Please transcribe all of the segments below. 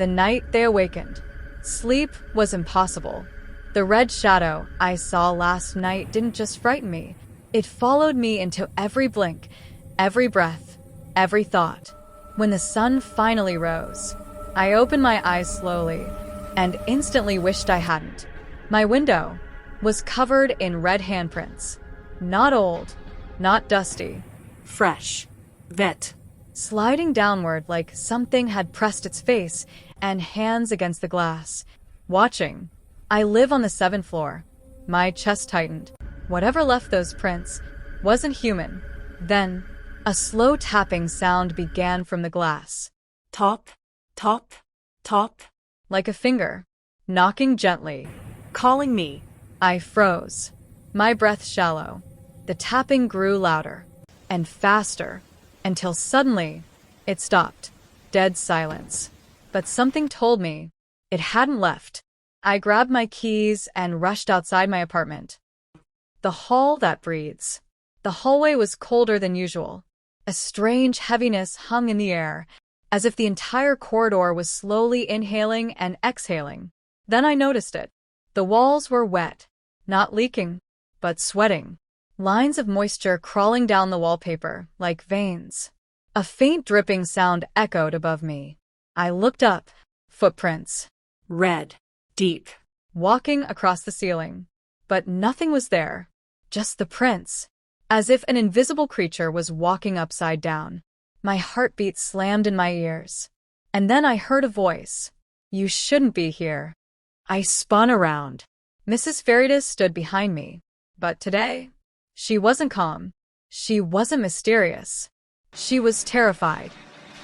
The night they awakened. Sleep was impossible. The red shadow I saw last night didn't just frighten me. It followed me into every blink, every breath, every thought. When the sun finally rose, I opened my eyes slowly and instantly wished I hadn't. My window was covered in red handprints. Not old, not dusty. Fresh. Vet. Sliding downward like something had pressed its face and hands against the glass. Watching. I live on the 7th floor. My chest tightened. Whatever left those prints wasn't human. Then, a slow tapping sound began from the glass. Top. Top. Top. Like a finger, knocking gently. Calling me. I froze. My breath shallow. The tapping grew louder and faster until suddenly it stopped. Dead silence. But something told me it hadn't left. I grabbed my keys and rushed outside my apartment. The hall that breathes. The hallway was colder than usual. A strange heaviness hung in the air, as if the entire corridor was slowly inhaling and exhaling. Then I noticed it. The walls were wet, not leaking, but sweating. Lines of moisture crawling down the wallpaper like veins. A faint dripping sound echoed above me. I looked up. Footprints. Red. Deep. Walking across the ceiling. But nothing was there. Just the prints. As if an invisible creature was walking upside down. My heartbeat slammed in my ears. And then I heard a voice. "You shouldn't be here." I spun around. Mrs. Faridas stood behind me. But today, she wasn't calm. She wasn't mysterious. She was terrified.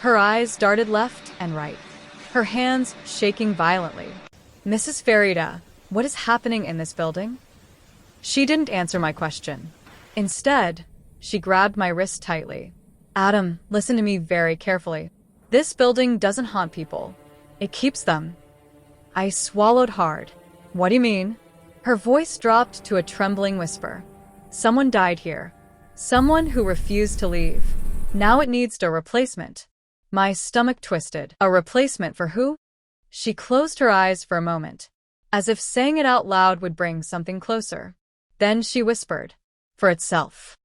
Her eyes darted left and right, her hands shaking violently. "Mrs. Farida, what is happening in this building?" She didn't answer my question. Instead, she grabbed my wrist tightly. "Adam, listen to me very carefully. This building doesn't haunt people. It keeps them." I swallowed hard. "What do you mean?" Her voice dropped to a trembling whisper. "Someone died here. Someone who refused to leave. Now it needs a replacement." My stomach twisted. A replacement for who? She closed her eyes for a moment, as if saying it out loud would bring something closer. Then she whispered, "For itself."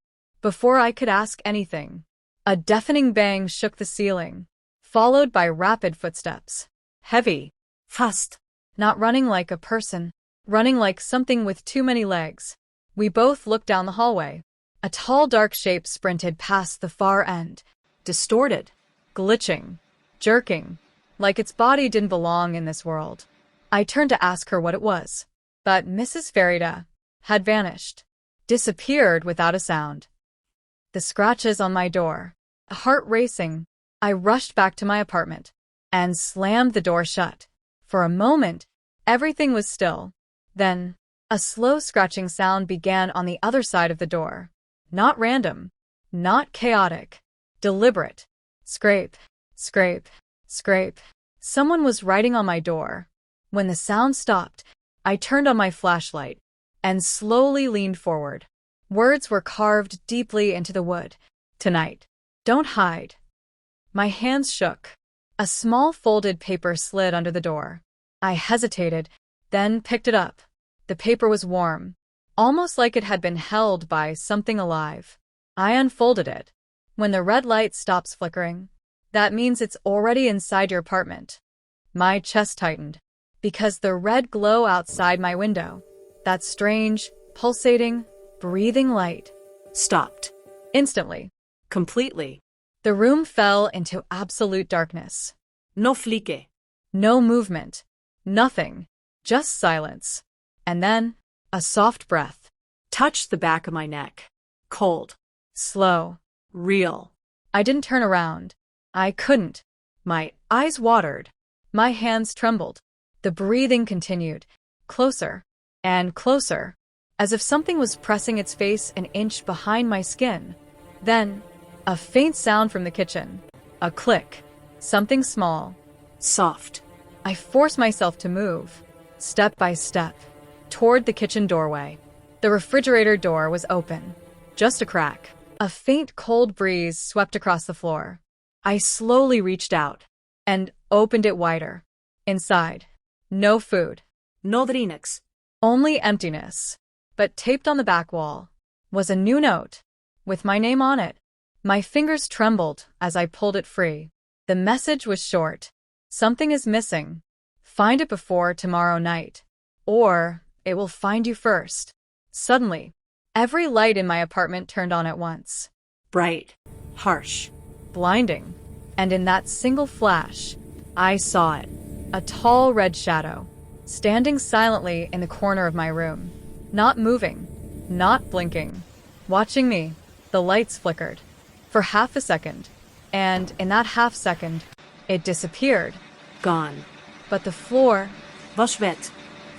Before I could ask anything, a deafening bang shook the ceiling, followed by rapid footsteps. Heavy. Fast. Not running like a person, running like something with too many legs. We both looked down the hallway. A tall dark shape sprinted past the far end, distorted, glitching, jerking, like its body didn't belong in this world. I turned to ask her what it was, but Mrs. Farida had vanished, disappeared without a sound. The scratches on my door, a heart racing, I rushed back to my apartment and slammed the door shut. For a moment, everything was still. Then, a slow scratching sound began on the other side of the door. Not random, not chaotic, deliberate. Scrape, scrape, scrape. Someone was writing on my door. When the sound stopped, I turned on my flashlight and slowly leaned forward. Words were carved deeply into the wood. "Tonight. Don't hide." My hands shook. A small folded paper slid under the door. I hesitated, then picked it up. The paper was warm, almost like it had been held by something alive. I unfolded it. When the red light stops flickering, that means it's already inside your apartment. My chest tightened, because the red glow outside my window, that strange, pulsating, breathing light, stopped. Instantly. Completely. The room fell into absolute darkness. No flique. No movement. Nothing. Just silence. And then, a soft breath. Touched the back of my neck. Cold. Slow. Real. I didn't turn around. I couldn't. My eyes watered. My hands trembled. The breathing continued. Closer. And closer. As if something was pressing its face an inch behind my skin. Then, a faint sound from the kitchen. A click. Something small. Soft. I forced myself to move, step by step, toward the kitchen doorway. The refrigerator door was open. Just a crack. A faint cold breeze swept across the floor. I slowly reached out and opened it wider. Inside, no food, No drinks. only emptiness. But taped on the back wall was a new note with my name on it. My fingers trembled as I pulled it free. The message was short. Something is missing. Find it before tomorrow night, or it will find you first. Suddenly, every light in my apartment turned on at once. Bright. Harsh. Blinding. And in that single flash, I saw it. A tall red shadow, standing silently in the corner of my room. Not moving, not blinking. Watching me. The lights flickered. For half a second. And in that half second, it disappeared. Gone. But the floor, Was wet.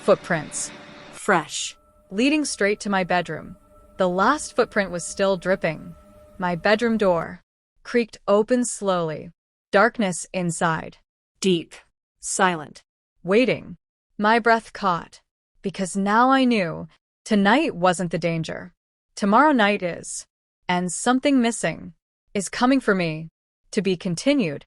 footprints, Fresh. leading straight to my bedroom. The last footprint was still dripping. My bedroom door creaked open slowly. Darkness inside. Deep. Silent. Waiting. My breath caught. Because now I knew tonight wasn't the danger. Tomorrow night is. And something missing is coming for me. To be continued.